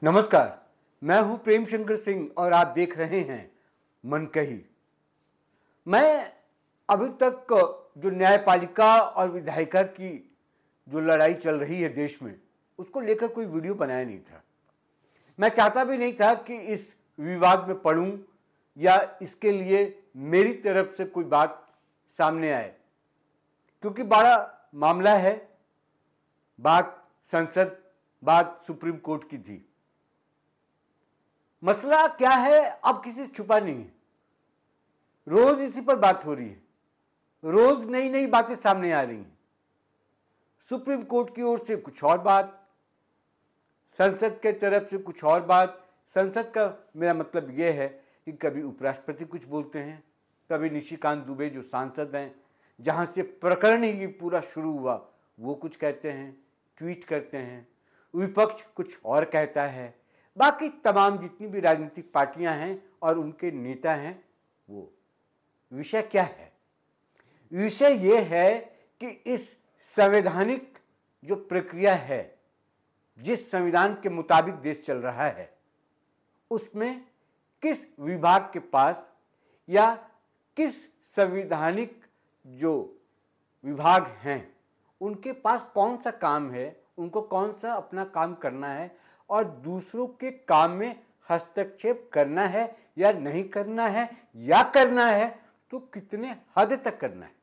नमस्कार, मैं हूं प्रेम शंकर सिंह और आप देख रहे हैं मनकही। मैं अभी तक जो न्यायपालिका और विधायिका की जो लड़ाई चल रही है देश में, उसको लेकर कोई वीडियो बनाया नहीं था। मैं चाहता भी नहीं था कि इस विवाद में पड़ूं या इसके लिए मेरी तरफ से कोई बात सामने आए, क्योंकि बड़ा मामला है। बात संसद, बात सुप्रीम कोर्ट की थी। मसला क्या है अब किसी से छुपा नहीं है। रोज इसी पर बात हो रही है, रोज नई नई बातें सामने आ रही हैं। सुप्रीम कोर्ट की ओर से कुछ और बात, संसद के तरफ से कुछ और बात। संसद का मेरा मतलब यह है कि कभी उपराष्ट्रपति कुछ बोलते हैं, कभी निशिकांत दुबे जो सांसद हैं, जहां से प्रकरण ही पूरा शुरू हुआ, वो कुछ कहते हैं, ट्वीट करते हैं। विपक्ष कुछ और कहता है। बाकी तमाम जितनी भी राजनीतिक पार्टियां हैं और उनके नेता हैं, वो विषय क्या है? विषय ये है कि इस संवैधानिक जो प्रक्रिया है, जिस संविधान के मुताबिक देश चल रहा है, उसमें किस विभाग के पास या किस संवैधानिक जो विभाग हैं उनके पास कौन सा काम है, उनको कौन सा अपना काम करना है और दूसरों के काम में हस्तक्षेप करना है या नहीं करना है, या करना है तो कितने हद तक करना है।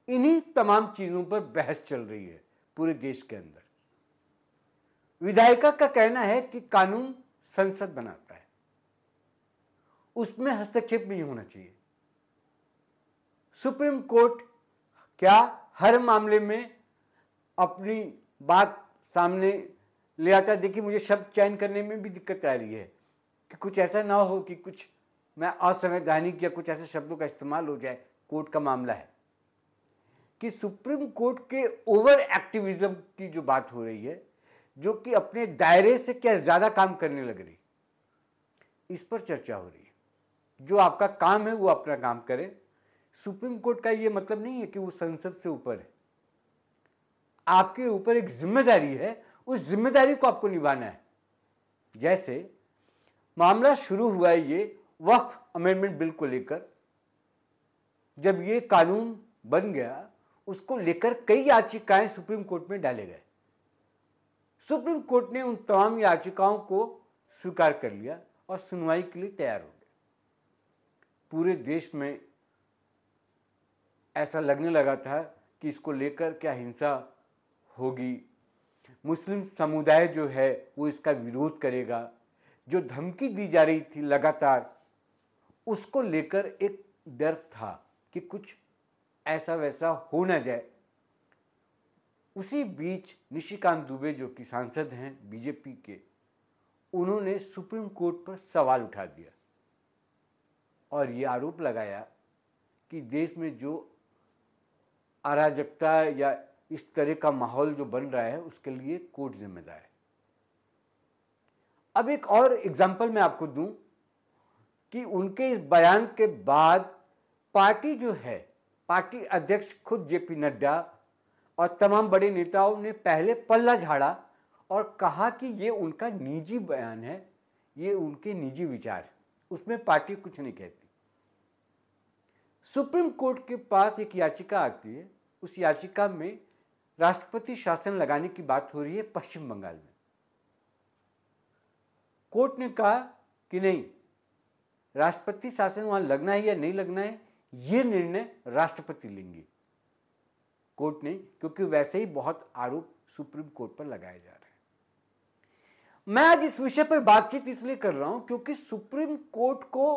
इन्हीं तमाम चीजों पर बहस चल रही है पूरे देश के अंदर। विधायिका का कहना है कि कानून संसद बनाता है, उसमें हस्तक्षेप नहीं होना चाहिए। सुप्रीम कोर्ट क्या हर मामले में अपनी बात सामने ले आता? देखिए, मुझे शब्द चयन करने में भी दिक्कत आ रही है कि कुछ ऐसा ना हो कि कुछ मैं असंवैधानिक या कुछ ऐसे शब्दों का इस्तेमाल हो जाए। कोर्ट का मामला है कि सुप्रीम कोर्ट के ओवर एक्टिविज्म की जो बात हो रही है, जो कि अपने दायरे से क्या ज़्यादा काम करने लग रही, इस पर चर्चा हो रही है। जो आपका काम है वो अपना काम करे। सुप्रीम कोर्ट का ये मतलब नहीं है कि वो संसद से ऊपर है। आपके ऊपर एक जिम्मेदारी है, उस जिम्मेदारी को आपको निभाना है। जैसे मामला शुरू हुआ है ये वक्फ अमेंडमेंट बिल को लेकर, जब ये कानून बन गया, उसको लेकर कई याचिकाएं सुप्रीम कोर्ट में डाले गए। सुप्रीम कोर्ट ने उन तमाम याचिकाओं को स्वीकार कर लिया और सुनवाई के लिए तैयार हो गए। पूरे देश में ऐसा लगने लगा था कि इसको लेकर क्या हिंसा होगी, मुस्लिम समुदाय जो है वो इसका विरोध करेगा। जो धमकी दी जा रही थी लगातार, उसको लेकर एक डर था कि कुछ ऐसा वैसा हो ना जाए। उसी बीच निशिकांत दुबे जो कि सांसद हैं बीजेपी के, उन्होंने सुप्रीम कोर्ट पर सवाल उठा दिया और ये आरोप लगाया कि देश में जो अराजकता या इस तरह का माहौल जो बन रहा है, उसके लिए कोर्ट जिम्मेदार है। अब एक और एग्जाम्पल मैं आपको दूं कि उनके इस बयान के बाद पार्टी जो है, पार्टी अध्यक्ष खुद जेपी नड्डा और तमाम बड़े नेताओं ने पहले पल्ला झाड़ा और कहा कि ये उनका निजी बयान है, ये उनके निजी विचार है, उसमें पार्टी कुछ नहीं कहती। सुप्रीम कोर्ट के पास एक याचिका आती है, उस याचिका में राष्ट्रपति शासन लगाने की बात हो रही है पश्चिम बंगाल में। कोर्ट ने कहा कि नहीं, राष्ट्रपति शासन वहां लगना है या नहीं लगना है, यह निर्णय राष्ट्रपति लेंगे। कोर्ट ने, क्योंकि वैसे ही बहुत आरोप सुप्रीम कोर्ट पर लगाए जा रहे हैं। मैं आज इस विषय पर बातचीत इसलिए कर रहा हूं क्योंकि सुप्रीम कोर्ट को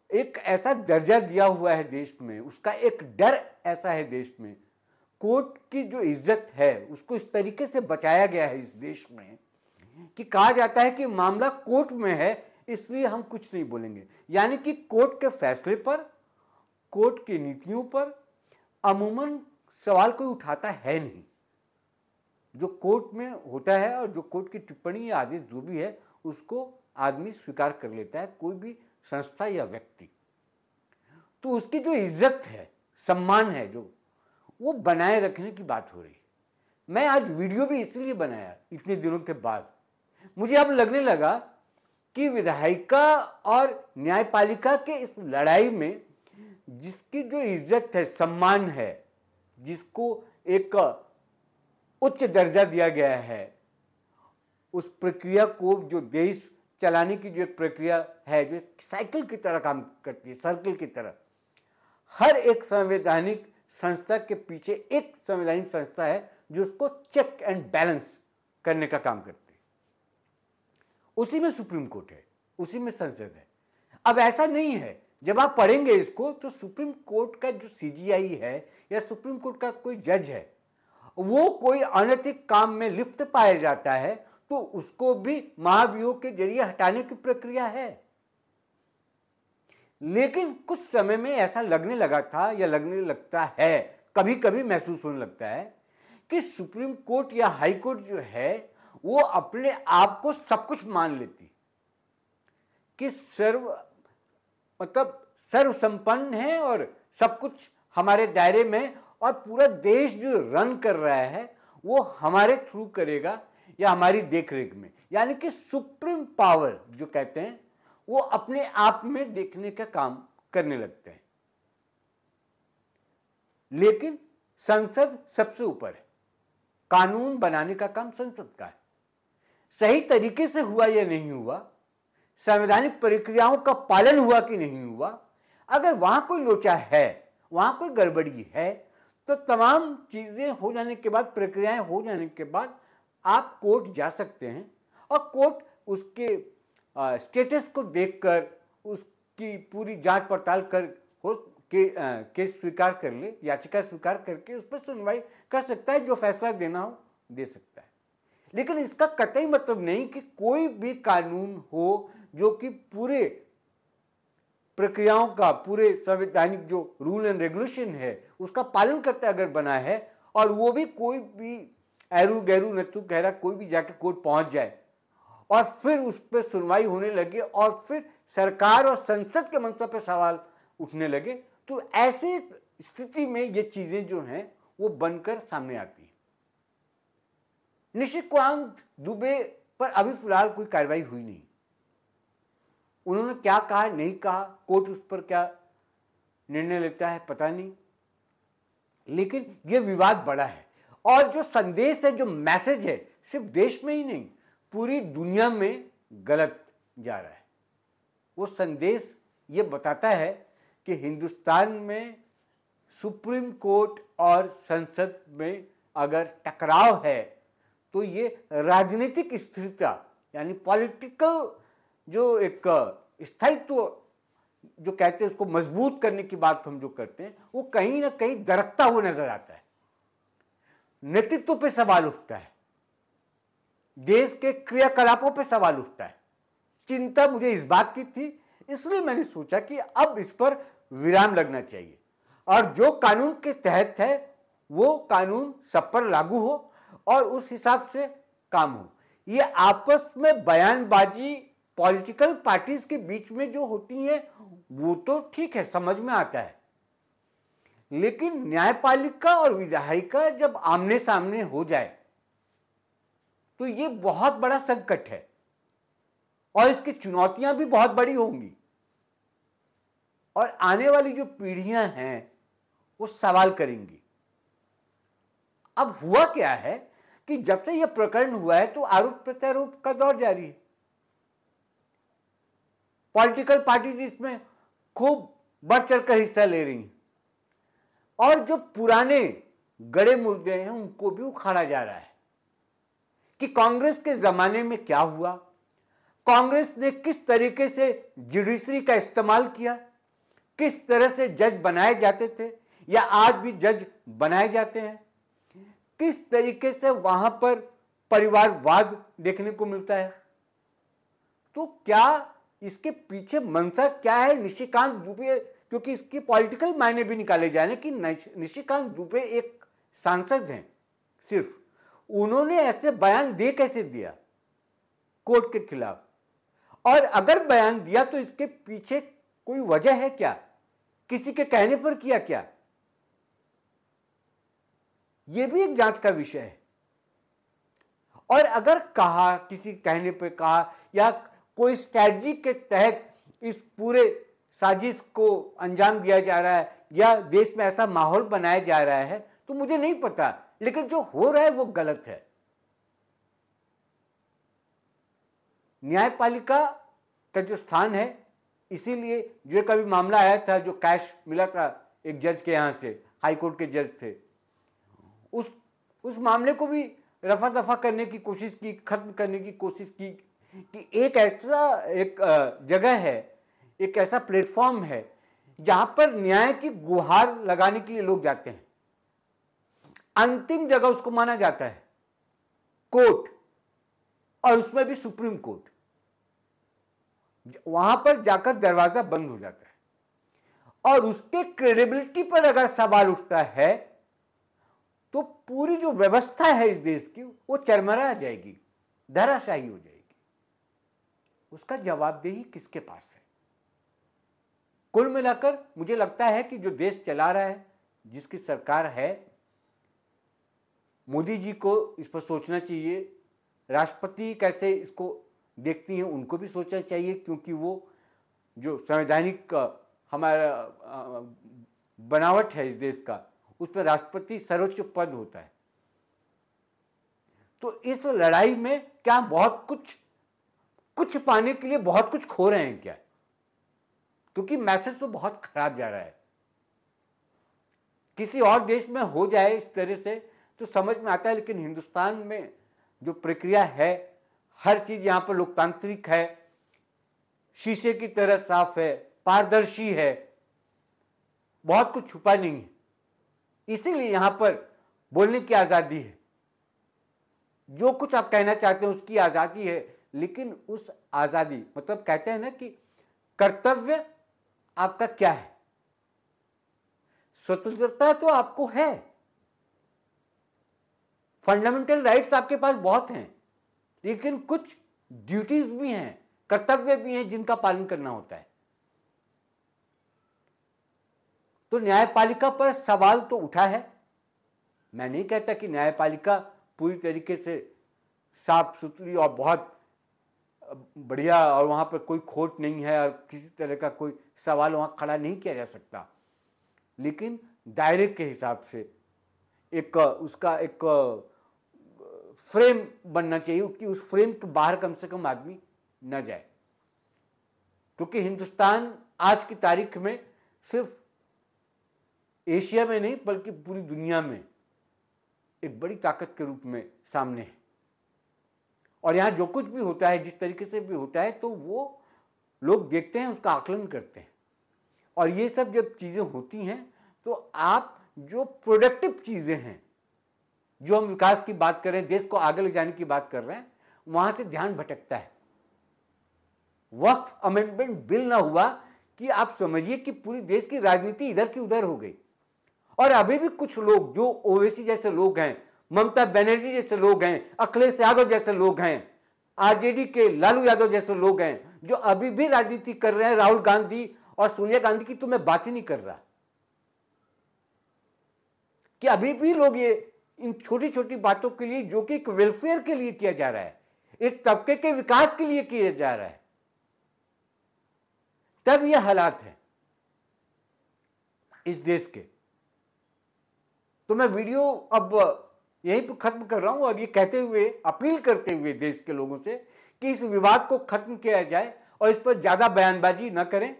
एक ऐसा दर्जा दिया हुआ है देश में, उसका एक डर ऐसा है देश में। कोर्ट की जो इज्जत है उसको इस तरीके से बचाया गया है इस देश में कि कहा जाता है कि मामला कोर्ट में है, इसलिए हम कुछ नहीं बोलेंगे। यानी कि कोर्ट के फैसले पर, कोर्ट की नीतियों पर अमूमन सवाल कोई उठाता है नहीं। जो कोर्ट में होता है और जो कोर्ट की टिप्पणी या आदेश जो भी है, उसको आदमी स्वीकार कर लेता है, कोई भी संस्था या व्यक्ति। तो उसकी जो इज्जत है, सम्मान है, जो वो बनाए रखने की बात हो रही है। मैं आज वीडियो भी इसलिए बनाया इतने दिनों के बाद मुझे अब लगने लगा कि विधायिका और न्यायपालिका के इस लड़ाई में जिसकी जो इज्जत है, सम्मान है, जिसको एक उच्च दर्जा दिया गया है, उस प्रक्रिया को, जो देश चलाने की जो एक प्रक्रिया है, जो साइकिल की तरह काम करती है, सर्कल की तरह, हर एक संवैधानिक संस्था के पीछे एक संवैधानिक संस्था है जो उसको चेक एंड बैलेंस करने का काम करती है। उसी में सुप्रीम कोर्ट है, उसी में संसद है। अब ऐसा नहीं है, जब आप पढ़ेंगे इसको तो सुप्रीम कोर्ट का जो सीजीआई है या सुप्रीम कोर्ट का कोई जज है, वो कोई अनैतिक काम में लिप्त पाया जाता है तो उसको भी महाभियोग के जरिए हटाने की प्रक्रिया है। लेकिन कुछ समय में ऐसा लगने लगा था या लगने लगता है, कभी कभी महसूस होने लगता है कि सुप्रीम कोर्ट या हाई कोर्ट जो है वो अपने आप को सब कुछ मान लेती, कि सर्व संपन्न है और सब कुछ हमारे दायरे में, और पूरा देश जो रन कर रहा है वो हमारे थ्रू करेगा या हमारी देखरेख में। यानी कि सुप्रीम पावर जो कहते हैं वो अपने आप में देखने का काम करने लगते हैं। लेकिन संसद सबसे ऊपर है, कानून बनाने का काम संसद का है। सही तरीके से हुआ या नहीं हुआ, संवैधानिक प्रक्रियाओं का पालन हुआ कि नहीं हुआ, अगर वहां कोई लोचा है, वहां कोई गड़बड़ी है, तो तमाम चीजें हो जाने के बाद, प्रक्रियाएं हो जाने के बाद आप कोर्ट जा सकते हैं और कोर्ट उसके स्टेटस को देखकर उसकी पूरी जांच पड़ताल कर केस स्वीकार कर ले, याचिका स्वीकार करके उस पर सुनवाई कर सकता है, जो फैसला देना हो दे सकता है। लेकिन इसका कतई मतलब नहीं कि कोई भी कानून हो जो कि पूरे प्रक्रियाओं का, पूरे संवैधानिक जो रूल एंड रेगुलेशन है उसका पालन करते अगर बना है, और वो भी कोई भी एरू गैरू नत्थु गहरा कोई भी जाके कोर्ट पहुंच जाए और फिर उस पर सुनवाई होने लगे और फिर सरकार और संसद के मंच पर सवाल उठने लगे, तो ऐसे स्थिति में ये चीजें जो हैं वो बनकर सामने आती हैं। निशिकांत दुबे पर अभी फिलहाल कोई कार्रवाई हुई नहीं। उन्होंने क्या कहा, नहीं कहा, कोर्ट उस पर क्या निर्णय लेता है पता नहीं, लेकिन यह विवाद बड़ा है। और जो संदेश है, जो मैसेज है, सिर्फ देश में ही नहीं पूरी दुनिया में गलत जा रहा है। वो संदेश ये बताता है कि हिंदुस्तान में सुप्रीम कोर्ट और संसद में अगर टकराव है तो ये राजनीतिक स्थिरता, यानी पॉलिटिकल जो एक स्थायित्व जो कहते हैं उसको मजबूत करने की बात हम जो करते हैं, वो कहीं ना कहीं दरकता हुआ नजर आता है। नेतृत्व पे सवाल उठता है, देश के क्रियाकलापों पे सवाल उठता है। चिंता मुझे इस बात की थी, इसलिए मैंने सोचा कि अब इस पर विराम लगना चाहिए और जो कानून के तहत है वो कानून सब पर लागू हो और उस हिसाब से काम हो। ये आपस में बयानबाजी पॉलिटिकल पार्टीज के बीच में जो होती है वो तो ठीक है, समझ में आता है, लेकिन न्यायपालिका और विधायिका जब आमने सामने हो जाए तो ये बहुत बड़ा संकट है और इसकी चुनौतियां भी बहुत बड़ी होंगी और आने वाली जो पीढ़ियां हैं वो सवाल करेंगी। अब हुआ क्या है कि जब से यह प्रकरण हुआ है तो आरोप प्रत्यारोप का दौर जारी है। पॉलिटिकल पार्टीज इसमें खूब बढ़ चढ़कर हिस्सा ले रही हैं और जो पुराने गड़े मुर्दे हैं उनको भी उखाड़ा जा रहा है कि कांग्रेस के जमाने में क्या हुआ, कांग्रेस ने किस तरीके से जुडिशरी का इस्तेमाल किया, किस तरह से जज बनाए जाते थे या आज भी जज बनाए जाते हैं, किस तरीके से वहां पर परिवारवाद देखने को मिलता है। तो क्या इसके पीछे मंशा क्या है? निशिकांत दुबे, क्योंकि इसकी पॉलिटिकल मायने भी निकाले जाने कि निशिकांत दुबे एक सांसद हैं, सिर्फ उन्होंने ऐसे बयान दे कैसे दिया कोर्ट के खिलाफ, और अगर बयान दिया तो इसके पीछे कोई वजह है क्या, किसी के कहने पर किया क्या, यह भी एक जांच का विषय है। और अगर कहा, किसी कहने पे कहा या कोई स्ट्रैटेजी के तहत इस पूरे साजिश को अंजाम दिया जा रहा है या देश में ऐसा माहौल बनाया जा रहा है, तो मुझे नहीं पता, लेकिन जो हो रहा है वो गलत है। न्यायपालिका का जो स्थान है, इसीलिए जो कभी मामला आया था, जो कैश मिला था एक जज के यहाँ से, हाई कोर्ट के जज थे, उस मामले को भी रफा दफा करने की कोशिश की, खत्म करने की कोशिश की कि एक जगह है, एक ऐसा प्लेटफॉर्म है जहां पर न्याय की गुहार लगाने के लिए लोग जाते हैं। अंतिम जगह उसको माना जाता है कोर्ट, और उसमें भी सुप्रीम कोर्ट। वहां पर जाकर दरवाजा बंद हो जाता है और उसके क्रेडिबिलिटी पर अगर सवाल उठता है तो पूरी जो व्यवस्था है इस देश की वो चरमरा जाएगी, धराशायी हो जाएगी। उसका जवाबदेही किसके पास है? कुल मिलाकर मुझे लगता है कि जो देश चला रहा है, जिसकी सरकार है, मोदी जी को इस पर सोचना चाहिए। राष्ट्रपति कैसे इसको देखती हैं उनको भी सोचना चाहिए, क्योंकि वो जो संवैधानिक हमारा बनावट है इस देश का, उस पर राष्ट्रपति सर्वोच्च पद होता है। तो इस लड़ाई में क्या बहुत कुछ पाने के लिए बहुत कुछ खो रहे हैं क्या? क्योंकि मैसेज तो बहुत खराब जा रहा है। किसी और देश में हो जाए इस तरह से तो समझ में आता है, लेकिन हिंदुस्तान में जो प्रक्रिया है, हर चीज यहां पर लोकतांत्रिक है, शीशे की तरह साफ है, पारदर्शी है, बहुत कुछ छुपा नहीं है। इसीलिए यहां पर बोलने की आजादी है, जो कुछ आप कहना चाहते हैं उसकी आजादी है, लेकिन उस आजादी मतलब कहते हैं ना कि कर्तव्य आपका क्या है। स्वतंत्रता तो आपको है, फंडामेंटल राइट्स आपके पास बहुत हैं, लेकिन कुछ ड्यूटीज भी हैं, कर्तव्य भी हैं जिनका पालन करना होता है। तो न्यायपालिका पर सवाल तो उठा है। मैं नहीं कहता कि न्यायपालिका पूरी तरीके से साफ सुथरी और बहुत बढ़िया और वहाँ पर कोई खोट नहीं है और किसी तरह का कोई सवाल वहाँ खड़ा नहीं किया जा सकता, लेकिन दायरे के हिसाब से उसका एक फ्रेम बनना चाहिए कि उस फ्रेम के बाहर कम से कम आदमी न जाए। क्योंकि हिंदुस्तान आज की तारीख में सिर्फ एशिया में नहीं बल्कि पूरी दुनिया में एक बड़ी ताकत के रूप में सामने है। और यहाँ जो कुछ भी होता है, जिस तरीके से भी होता है, तो वो लोग देखते हैं, उसका आकलन करते हैं। और ये सब जब चीज़ें होती हैं तो आप जो प्रोडक्टिव चीज़ें हैं, जो हम विकास की बात कर रहे हैं, देश को आगे ले जाने की बात कर रहे हैं, वहाँ से ध्यान भटकता है। वक्फ अमेंडमेंट बिल ना हुआ कि आप समझिए कि पूरी देश की राजनीति इधर की उधर हो गई। और अभी भी कुछ लोग, जो ओवैसी जैसे लोग हैं, ममता बनर्जी जैसे लोग हैं, अखिलेश यादव जैसे लोग हैं, आरजेडी के लालू यादव जैसे लोग हैं, जो अभी भी राजनीति कर रहे हैं। राहुल गांधी और सोनिया गांधी की तो मैं बात ही नहीं कर रहा, कि अभी भी लोग ये इन छोटी छोटी बातों के लिए, जो कि एक वेलफेयर के लिए किया जा रहा है, एक तबके के विकास के लिए किया जा रहा है, तब ये हालात है इस देश के। तो मैं वीडियो अब यहीं पर खत्म कर रहा हूं और ये कहते हुए, अपील करते हुए देश के लोगों से कि इस विवाद को खत्म किया जाए और इस पर ज्यादा बयानबाजी न करें।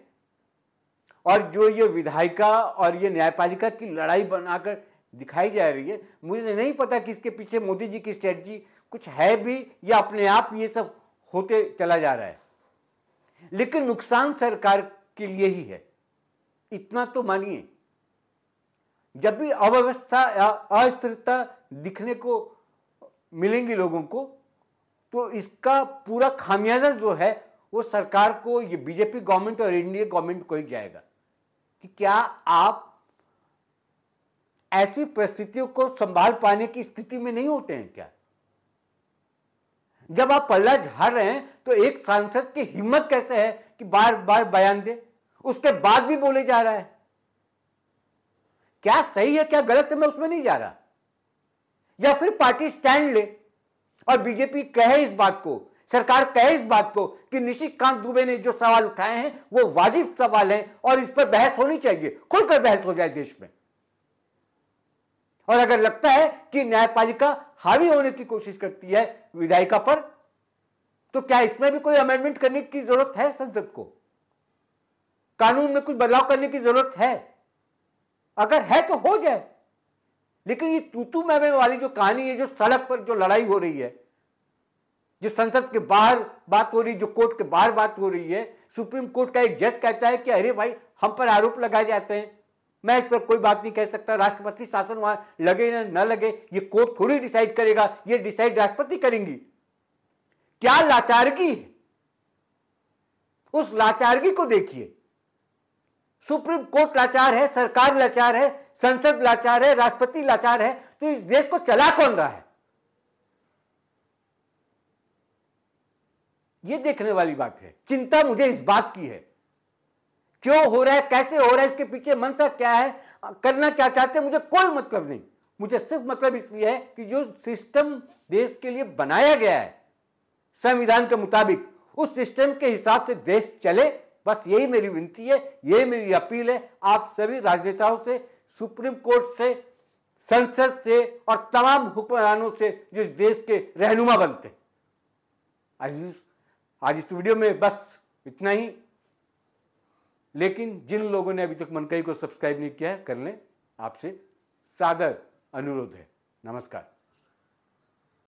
और जो ये विधायिका और ये न्यायपालिका की लड़ाई बनाकर दिखाई जा रही है, मुझे नहीं पता कि इसके पीछे मोदी जी की स्ट्रेटजी कुछ है भी या अपने आप ये सब होते चला जा रहा है, लेकिन नुकसान सरकार के लिए ही है, इतना तो मानिए। जब भी अव्यवस्था या अस्थिरता दिखने को मिलेंगी लोगों को, तो इसका पूरा खामियाजा जो है वो सरकार को, ये बीजेपी गवर्नमेंट और एनडीए गवर्नमेंट को ही जाएगा कि क्या आप ऐसी परिस्थितियों को संभाल पाने की स्थिति में नहीं होते हैं क्या? जब आप पल्ला झाड़ रहे हैं तो एक सांसद की हिम्मत कैसे है कि बार बार बयान दे, उसके बाद भी बोले जा रहा है। क्या सही है क्या गलत है मैं उसमें नहीं जा रहा, या फिर पार्टी स्टैंड ले। और बीजेपी कहे इस बात को, सरकार कहे इस बात को कि निशिकांत दुबे ने जो सवाल उठाए हैं वो वाजिब सवाल है और इस पर बहस होनी चाहिए, खुलकर बहस हो जाए देश में। और अगर लगता है कि न्यायपालिका हावी होने की कोशिश करती है विधायिका पर, तो क्या इसमें भी कोई अमेंडमेंट करने की जरूरत है? संसद को कानून में कुछ बदलाव करने की जरूरत है? अगर है तो हो जाए। लेकिन ये तू मैं वाली जो कहानी है, जो सड़क पर जो लड़ाई हो रही है, जो संसद के बाहर बात हो रही, जो कोर्ट के बाहर बात हो रही है, सुप्रीम कोर्ट का एक जज कहता है कि अरे भाई हम पर आरोप लगाए जाते हैं, मैं इस पर कोई बात नहीं कह सकता, राष्ट्रपति शासन वहां लगे न लगे ये कोर्ट थोड़ी डिसाइड करेगा, ये डिसाइड राष्ट्रपति करेंगी। क्या लाचारगी है, उस लाचारगी को देखिए। सुप्रीम कोर्ट लाचार है, सरकार लाचार है, संसद लाचार है, राष्ट्रपति लाचार है, तो इस देश को चला कौन रहा है? यह देखने वाली बात है। चिंता मुझे इस बात की है, क्यों हो रहा है, कैसे हो रहा है, इसके पीछे मंशा क्या है, करना क्या चाहते हैं, मुझे कोई मतलब नहीं। मुझे सिर्फ मतलब इसलिए है कि जो सिस्टम देश के लिए बनाया गया है संविधान के मुताबिक, उस सिस्टम के हिसाब से देश चले। बस यही मेरी विनती है, यही मेरी अपील है आप सभी राजनेताओं से, सुप्रीम कोर्ट से, संसद से और तमाम हुक्मरानों से जो इस देश के रहनुमा बनते। आज इस वीडियो में बस इतना ही। लेकिन जिन लोगों ने अभी तक मनकई को सब्सक्राइब नहीं किया है, कर लें, आपसे सादर अनुरोध है। नमस्कार।